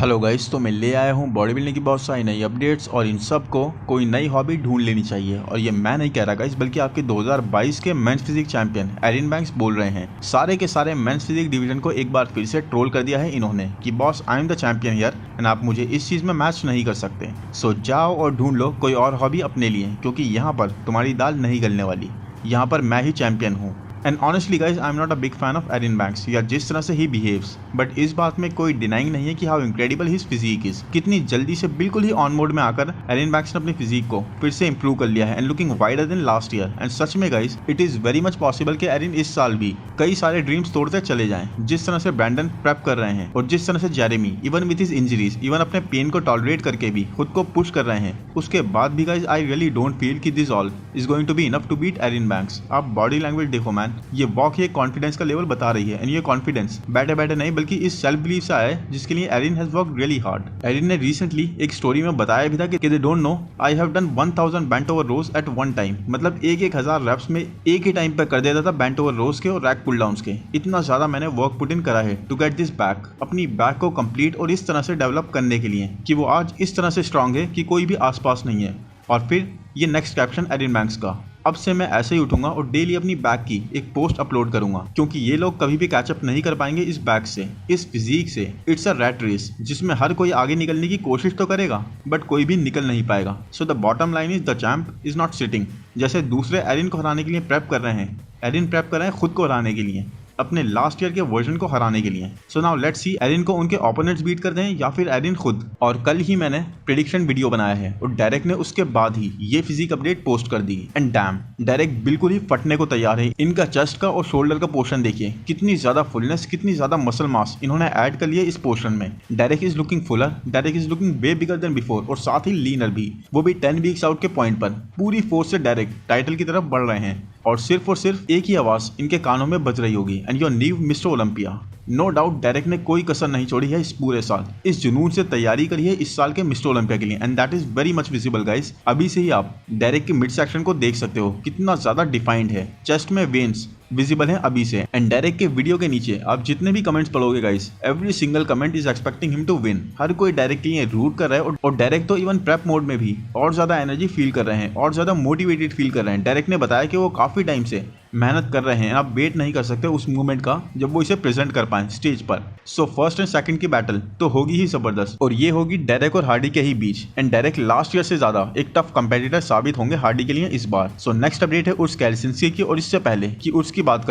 Hello guys, तो मैं ले आया हूँ बॉडी बिल्डिंग की बहुत सारी नई अपडेट्स और इन सब को कोई नई हॉबी ढूंढ लेनी चाहिए। और ये मैं नहीं कह रहा गाइस, बल्कि आपके 2022 के men's physique champion Erin Banks बोल रहे हैं। सारे के सारे मेंस फिजिक डिवीजन को एक बार फिर से ट्रोल कर दिया है इन्होंने कि boss I am the champion here and आप मुझे इस चीज़ में मैच नहीं कर सकते। सो जाओ और ढूंढ लो कोई और हॉबी अपने लिए, क्योंकि यहाँ पर तुम्हारी दाल नहीं गलने वाली। यहाँ पर मैं ही चैंपियन हूँ। And honestly guys, I am not a big fan of Erin Banks या जिस तरह से ही बिहेव्स, बट इस बात में कोई डिनाइंग नहीं है कि how incredible his physique is. कितनी जल्दी से बिल्कुल ही ऑन मोड में आकर एरिन बैंक्स ने अपनी फिजिक को फिर से इंप्रूव कर लिया है and looking wider than last year. And सच में guys, it is very much possible कि एरिन इस साल भी कई सारे ड्रीम्स तोड़ते चले जाएं। जिस तरह से ब्रैंडन प्रेप कर रहे हैं और जिस तरह से Jeremy even with his injuries, even अपने पेन को टॉलरेट करके भी खुद को पुश कर रहे हैं, उसके बाद भी guys I really don't feel कि this all is going to be enough to beat Erin Banks. आप बॉडी लैंग्वेज देखो मैन, ये वॉक ये कॉन्फिडेंस का लेवल बता रही है। एंड ये कॉन्फिडेंस बैठे बैठे नहीं बल्कि इस सेल्फ बिलीफ से आया है जिसके लिए Erin has worked really hard. Erin ने रिसेंटली एक स्टोरी में बताया भी था कि they don't know I have done 1000 bent over rows at one time. मतलब एक हजार रेप्स में एक ही टाइम पे कर देता था बेंट ओवर रोज के और रैक पुल डाउन्स के। इतना ज्यादा मैंने वर्क पुट इन करा है टू गेट दिस बैक, अपनी बैक को कंप्लीट और इस तरह से डेवलप करने के लिए कि वो आज इस तरह से स्ट्रांग है कि कोई भी आसपास नहीं है। और फिर ये नेक्स्ट कैप्शन एरिन बैंक्स का, अब से मैं ऐसे ही उठूंगा और डेली अपनी बैक की एक पोस्ट अपलोड करूंगा, क्योंकि ये लोग कभी भी कैचअप नहीं कर पाएंगे इस बैक से, इस फिजिक से। इट्स अ रैट रेस जिसमें हर कोई आगे निकलने की कोशिश तो करेगा बट कोई भी निकल नहीं पाएगा। So the bottom line is the champ is not sitting. जैसे दूसरे एरिन को हराने के लिए प्रेप कर रहे हैं, एरिन प्रेप कर रहे हैं खुद को हराने के लिए, अपने लास्ट ईयर के वर्जन को हराने के लिए। So now let's see Erin को उनके ओपोनेंट्स बीट कर दें या फिर एरिन खुद। और कल ही मैंने प्रेडिक्शन वीडियो बनाया है और डायरेक्ट ने उसके बाद ही ये फिजिक अपडेट पोस्ट कर दी। एंड डैम, डायरेक्ट बिल्कुल ही फटने को तैयार है। इनका चेस्ट का और शोल्डर का पोर्शन देखिए, कितनी ज्यादा फुलनेस, कितनी ज्यादा मसल मास इन्होंने ऐड कर लिया इस पोर्शन में। Direct is looking Fuller, direct is looking way bigger than before, और साथ ही लीनर भी, वो भी 10 वीक्स आउट के पॉइंट पर पूरी फोर्स से डायरेक्ट टाइटल की तरफ बढ़ रहे हैं। और सिर्फ एक ही आवाज इनके कानों में बज रही होगी, and your new mister Olympia. No doubt direct ने कोई कसर नहीं छोड़ी है इस पूरे साल, इस जुनून से तैयारी करी है इस साल के मिस्टर ओलंपिया के लिए। And that is very much visible guys. अभी से ही आप डायरेक्ट के मिड सेक्शन को देख सकते हो, कितना ज्यादा डिफाइंड है। चेस्ट में वेन्स विजिबल है अभी से। एंड डायरेक्ट के वीडियो के नीचे आप जितने भी कमेंट्स पढ़ोगे guys, every single comment is expecting him to win. हर कोई डायरेक्ट के लिए रूट कर रहा है और डायरेक्ट तो इवन प्रेप मोड में भी और ज्यादा एनर्जी फील कर रहे हैं और ज्यादा मोटिवेटेड फील कर रहे हैं। डायरेक्ट ने बताया कि वो काफी टाइम से मेहनत कर रहे हैं, आप वेट नहीं कर सकते उस मूवमेंट का जब वो इसे प्रेजेंट कर पाए स्टेज पर। सो फर्स्ट एंड सेकंड की बैटल तो होगी ही जबरदस्त, और ये होगी डायरेक्ट और हार्डी के ही बीच। एंड डायरेक्ट लास्ट ईयर से ज्यादा एक टफ कंपेटिटर साबित होंगे हार्डी के लिए इस बार। सो नेक्स्ट अपडेट है उर्स कैल्सिंस्की की, और इससे पहले कि उर्स की बात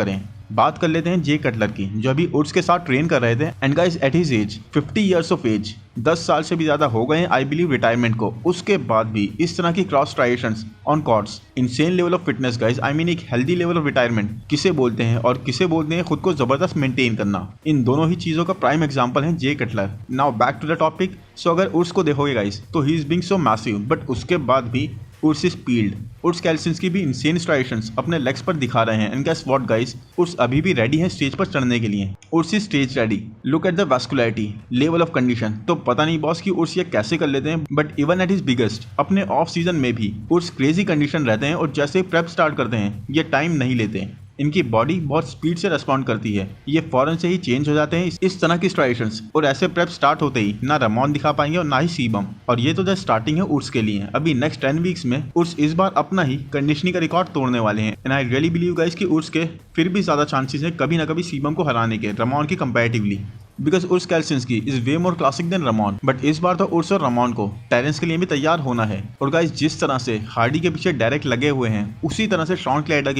कर लेते हैं जे कटलर की, जो अभी उर्स के साथ ट्रेन कर रहे थे। And guys, at his age 50 years of age, 10 साल से भी ज्यादा हो गए हैं आई बिलीव रिटायरमेंट को। उसके बाद भी इस तरह की cross striations on courts, insane level of fitness guys, I mean एक हेल्दी लेवल ऑफ रिटायरमेंट किसे बोलते हैं, और किसे बोलते हैं खुद को जबरदस्त मेंटेन करना। इन दोनों ही चीजों का प्राइम एग्जांपल है Jay Cutler. Now back to the topic. So अगर उर्स को देखोगे गाइस तो he is being so massive, but उसके बाद भी उर्स इज पील्ड। उर्स कैल्सिंस्की भी इंसेन स्ट्राइएशंस अपने लेग्स पर दिखा रहे हैं। And guess what guys, Urs अभी भी रेडी है स्टेज पर चढ़ने के लिए। Urs is stage ready. Look at the vascularity, level of condition. तो पता नहीं बॉस कि उर्स ये कैसे कर लेते हैं, but even at his biggest अपने ऑफ सीजन में भी उर्स क्रेजी कंडीशन रहते हैं, और जैसे प्रेप स्टार्ट करते हैं ये टाइम नहीं लेते। इनकी बॉडी बहुत स्पीड से रेस्पॉन्ड करती है, ये फौरन से ही चेंज हो जाते हैं इस तरह की स्ट्राइएशंस। और ऐसे प्रेप स्टार्ट होते ही ना रमोन दिखा पाएंगे और ना ही सीबम। और ये तो जस्ट स्टार्टिंग है उर्स के लिए। अभी नेक्स्ट 10 वीक्स में उर्स इस बार अपना ही कंडीशनिंग का रिकॉर्ड तोड़ने वाले हैं। And I really believe guys कि उर्स के फिर भी ज्यादा चांसेस है कभी ना कभी सीबम को हराने के, रमोन की comparatively, because Urs Kalecinski is way more classic than Ramon. But इस बार तो उर्स और रमोन को टेरेंस के लिए भी तैयार होना है। और गाइस, जिस तरह से हार्डी के पीछे डायरेक्ट लगे हुए हैं, उसी तरह से शॉन क्लाइडा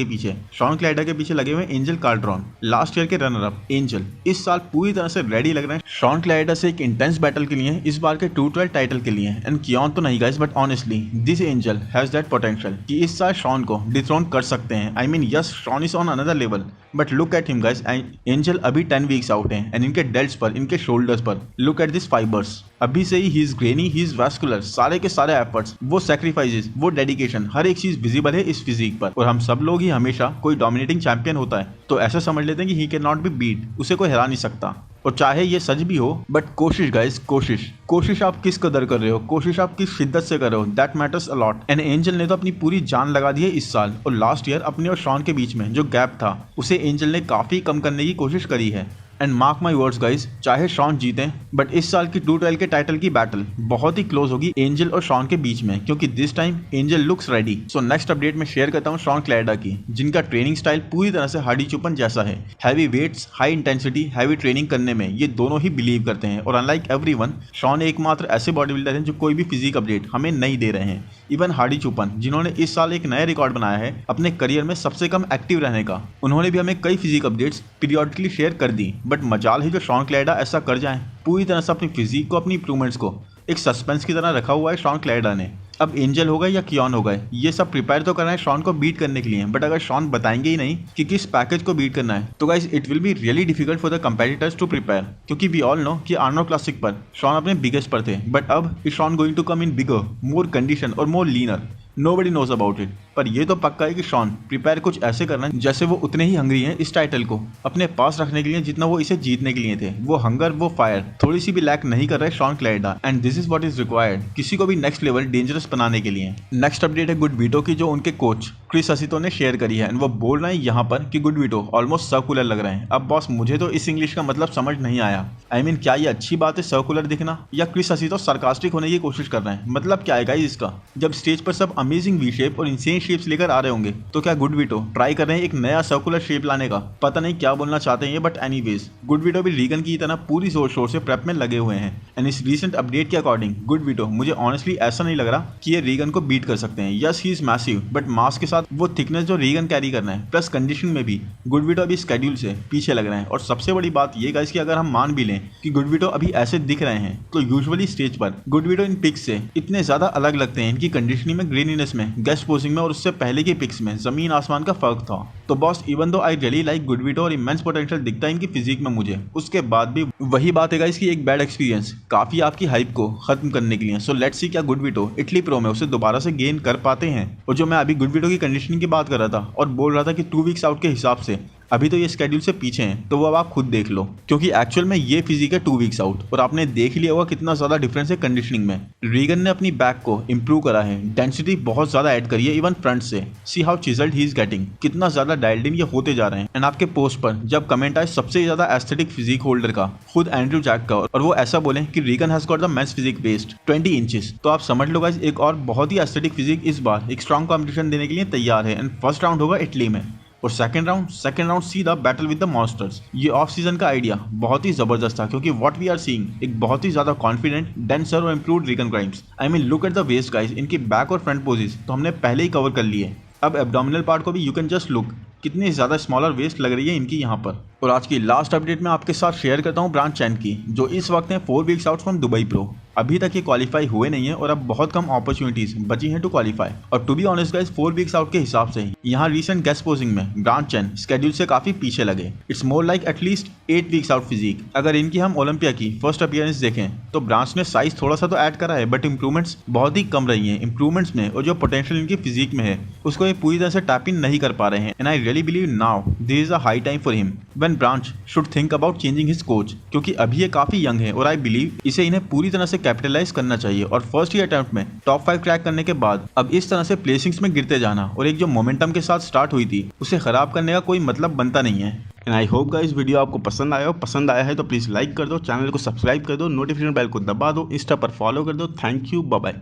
के पीछे लगे हुए एंजल कार्ड्रॉन, लास्ट ईयर के रनर अप एंजल, इस साल पूरी तरह से रेडी लग रहे हैं शॉन क्लाइडा से एक इंटेंस बैटल के लिए, इस बार के 212 टाइटल के लिए। एंड कियोन तो नहीं guys, but honestly this Angel has that potential कि इस साल शॉन को डिथ्रोन कर सकते हैं। I mean yes, Shawn is on another level, but look at him guys, Angel अभी 10 वीक्स आउट हैं। एंड इनके डेल्ट्स पर, इनके शोल्डर्स पर लुक एट दिस फाइबर्स। अभी से he is granny, he is vascular. सारे के सारे एफर्ट्स, वो सैक्रिफाइसेस, वो डेडिकेशन, हर एक चीज विजिबल है इस फिजिक पर। और हम सब लोग ही हमेशा कोई डोमिनेटिंग चैंपियन होता है तो ऐसा समझ लेते हैं कि he can not be beat, उसे कोई हरा नहीं सकता। और चाहे ये सच भी हो, बट कोशिश गाइस, कोशिश आप किस कदर कर रहे हो, कोशिश आप किस शिद्दत से कर रहे हो, that matters a lot. And angel ने तो अपनी पूरी जान लगा दी है इस साल, और लास्ट ईयर अपने और शॉन के बीच में जो गैप था उसे एंजल ने काफी कम करने की कोशिश करी है। And mark my words guys, चाहे शॉन जीते बट इस साल की 212 के टाइटल की बैटल बहुत ही क्लोज होगी एंजल और शॉन के बीच में, क्योंकि this time angel looks ready. So next update में शेयर करता हूँ शॉन क्लैरिडा की, जिनका ट्रेनिंग स्टाइल पूरी तरह से हार्डी चुपन जैसा है। Heavy weights, high intensity, heavy training करने में ये दोनों ही बिलीव करते हैं। और अनलाइक एवरीवन, शॉन एकमात्र ऐसे बॉडी बिल्डर हैं जो कोई भी फिजिक अपडेट हमें नहीं दे रहे हैं। इवन हार्डी चुपन, जिन्होंने इस साल एक नया रिकॉर्ड बनाया है अपने करियर में सबसे कम एक्टिव रहने का, उन्होंने भी हमें कई फिजिक अपडेट्स पीरियडिकली शेयर कर दी। बट मजाल है जो शॉन क्लैरिडा ऐसा कर जाए, पूरी तरह से अपनी फिजिक को, अपनी इंप्रूवमेंट्स को एक सस्पेंस की तरह रखा हुआ है शॉन क्लैरिडा ने। अब एंजल हो गए या कियोन हो गए, ये सब प्रिपेयर तो कर रहे हैं शॉन को बीट करने के लिए, बट अगर शॉन बताएंगे ही नहीं कि किस पैकेज को बीट करना है, तो guys it will be really difficult for the competitors to prepare. क्योंकि वी ऑल नो कि आर्नोल्ड क्लासिक पर शॉन अपने बिगेस्ट पर थे, बट अब is Shaun going to come in bigger, more condition और more leaner. Nobody knows about it, पर ये तो पक्का है कि शॉन प्रिपेयर कुछ ऐसे करना है जैसे वो उतने ही हंग्री हैं इस टाइटल को अपने पास रखने के लिए जितना वो इसे जीतने के लिए थे। वो हंगर, वो फायर थोड़ी सी भी लैक नहीं कर रहे Shaun Clarida, and this is what is required किसी को भी नेक्स्ट लेवल डेंजरस बनाने के लिए। नेक्स्ट अपडेट है गुड वीटो की, जो उनके कोच क्रिस असितो ने शेयर करी है, एंड वो बोल रहे हैं यहाँ पर कि गुड वीटो ऑलमोस्ट सर्कुलर लग रहे हैं। अब बॉस, मुझे तो इस इंग्लिश का मतलब समझ नहीं आया। आई मीन, क्या ये अच्छी बात है सर्कुलर दिखना, या क्रिस असितो सार्कास्टिक होने की कोशिश कर रहे हैं? मतलब क्या है गाइस इसका? जब स्टेज पर सब अमेजिंग वी शेप और इंसेन शेप्स लेकर आ रहे होंगे, तो क्या गुड वीटो ट्राई कर रहे हैं एक नया सर्कुलर शेप लाने का? पता नहीं क्या बोलना चाहते हैं ये, बट एनीवेज गुड वीटो भी रीगन की तरह पूरी जोर शोर से प्रेप में लगे हुए हैं। एंड इस रीसेंट अपडेट के अकॉर्डिंग गुड वीटो, मुझे ऑनेस्टली ऐसा नहीं लग रहा कि ये रीगन को बीट कर सकते हैं। Yes, he is massive, but mass के साथ वो थिकनेस जो रीगन कैरी करना है, प्लस कंडीशन में भी गुड वीटो अभी स्केड्यूल से पीछे लग रहे हैं। और सबसे बड़ी बात ये गाइस कि अगर हम मान भी लें कि गुड वीटो अभी ऐसे दिख रहे हैं, तो यूजुअली स्टेज पर गुड वीटो इन पिक्स से इतने ज्यादा अलग लगते हैं, इनकी कंडीशनिंग में, ग्रेनीनेस में, गेस्ट पोजिंग में और उससे पहले की पिक्स में जमीन आसमान का फर्क था। तो boss, even though I really like good veto और इमेंस पोटेंशियल दिखता है इनकी फिजिक में मुझे, उसके बाद भी वही बात है गाइस कि एक बैड एक्सपीरियंस काफी आपकी हाइप को खत्म करने के लिए। सो लेट्स सी क्या गुड वीटो इटली प्रो में उसे दोबारा से गेन कर पाते हैं। और जो मैं अभी गुड वीटो की कंडीशनिंग की बात कर रहा था और बोल रहा था कि 2 वीक्स आउट के हिसाब से अभी तो ये स्केड्यूल से पीछे हैं, तो वो अब आप खुद देख लो, क्योंकि एक्चुअल में ये फिजिक है 2 वीक्स आउट। और आपने देख लिया होगा कितना ज्यादा डिफरेंस है कंडीशनिंग में। रीगन ने अपनी बैक को इंप्रूव करा है, डेंसिटी बहुत ज्यादा ऐड करी है इवन फ्रंट से। See how chiselled he is getting, कितना ज्यादा डायल्ड इन ये होते जा रहे हैं। एंड आपके पोस्ट पर जब कमेंट आए सबसे ज्यादा एस्थेटिक फिजिक होल्डर का, खुद एंड्रयू जैक का, और वो ऐसा बोले कि Regan has got the men's physique waist 20 inches, तो आप समझ लो गाइस एक और बहुत ही एस्थेटिक फिजिक इस बार एक स्ट्रॉन्ग कॉम्पिटिशन देने के लिए तैयार है। एंड फर्स्ट राउंड होगा इटली में, और सेकंड राउंड सीधा बैटल विद द मॉन्स्टर्स। ये ऑफ सीजन का आइडिया बहुत ही जबरदस्त था, क्योंकि व्हाट वी आर सीइंग एक बहुत ही ज्यादा कॉन्फिडेंट, डेंसर और improved Regan Grimes. I mean look at the waist guys, इनकी बैक और फ्रंट पोजेस तो हमने पहले ही कवर कर लिए। अब एब्डोमिनल पार्ट को भी यू कैन जस्ट लुक, कितनी ज्यादा स्मॉलर वेस्ट लग रही है इनकी यहाँ पर। और आज की लास्ट अपडेट में आपके साथ शेयर करता हूँ ब्रांच चैन की, जो इस वक्त है 4 weeks out from Dubai pro. अभी तक ये क्वालिफाई हुए नहीं है और अब बहुत कम अपॉर्चुनिटीज बची हैं टू क्वालिफाई। और to be honest guys, 4 weeks out के हिसाब से यहाँ रीसेंट गेस्ट पोजिंग में ब्रांच चैन स्केड्यूल से काफी पीछे लगे। It's more like at least 8 weeks out physique. अगर इनकी हम ओलंपिया की फर्स्ट अपीयरेंस देखें तो ब्रांच ने साइज थोड़ा सा तो ऐड करा है, बट इंप्रूवमेंट्स बहुत ही कम रही हैं। इंप्रूवमेंट्स में और जो पोटेंशियल इनकी फिजिक में है उसको ये पूरी तरह से टैप इन नहीं कर पा रहे हैं। And I really believe now this is a high time for him when branch should think about changing his coach, क्योंकि अभी ये काफी यंग है और आई बिलीव इसे इन्हें पूरी तरह से कैपिटलाइज करना चाहिए। और फर्स्ट ही अटेम्प्ट में टॉप 5 क्रैक करने के बाद अब इस तरह से प्लेसिंग्स में गिरते जाना और एक जो मोमेंटम के साथ स्टार्ट हुई थी उसे खराब करने का कोई मतलब बनता नहीं है। And I hope guys video आपको पसंद आया हो। पसंद आया है तो प्लीज लाइक कर दो, चैनल को सब्सक्राइब कर दो, नोटिफिकेशन बेल को दबा दो, इंस्टा पर फॉलो कर दो। Thank you, bye bye.